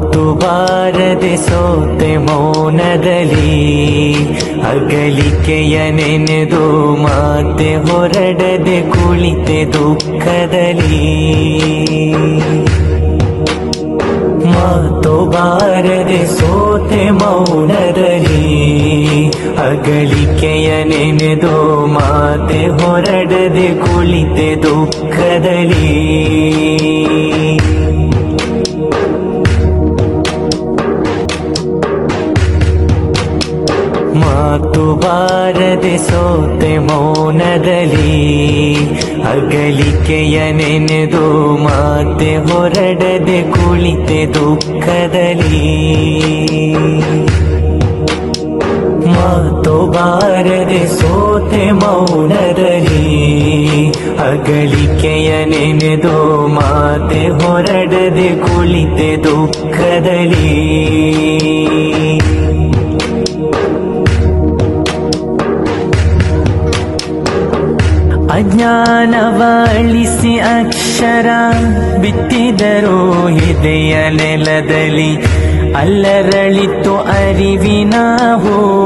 ಮಾತು ಬಾರದೆ ಸೋತೆ ಮೌನದಲ್ಲಿ, ಅಗಲಿಕೆಯ ನೆನೆದು ಮಾತೆ ಹೊರಡದೆ ಕುಳಿತೆ ದುಃಖದಲ್ಲಿ. ಮಾತು ಬಾರದೆ ಸೋತೆ ಮೌನದಲ್ಲಿ, ಅಗಲಿಕೆಯ ನೆನೆದು ಮಾತೆ ಹೊರಡದೆ ಕುಳಿತೆ ದುಃಖದಲ್ಲಿ. ಮಾತು ಬಾರದೆ ಸೋತೆ ಮೌನದಲ್ಲಿ, ಅಗಲಿಕೆಯ ನೆನೆದು ಮಾತೆ ಹೊರಡದೆ ಕುಳಿತೆ ದುಃಖದಲ್ಲಿ. ಮಾತು ಬಾರದೆ ಸೋತೆ ಮೌನದಲ್ಲಿ, ಅಗಲಿಕೆಯ ನೆನೆದು ಮಾತೆ ಹೊರಡದೆ ಕುಳಿತೆ ದುಃಖದಲ್ಲಿ. ಅಜ್ಞಾನವಳಿಸಿ ಅಕ್ಷರ ಬಿತ್ತಿದರು ಹೃದಯ ನೆಲದಲ್ಲಿ, ಅಲ್ಲರಳಿತು ಅರಿವಿನ ಹೂವು.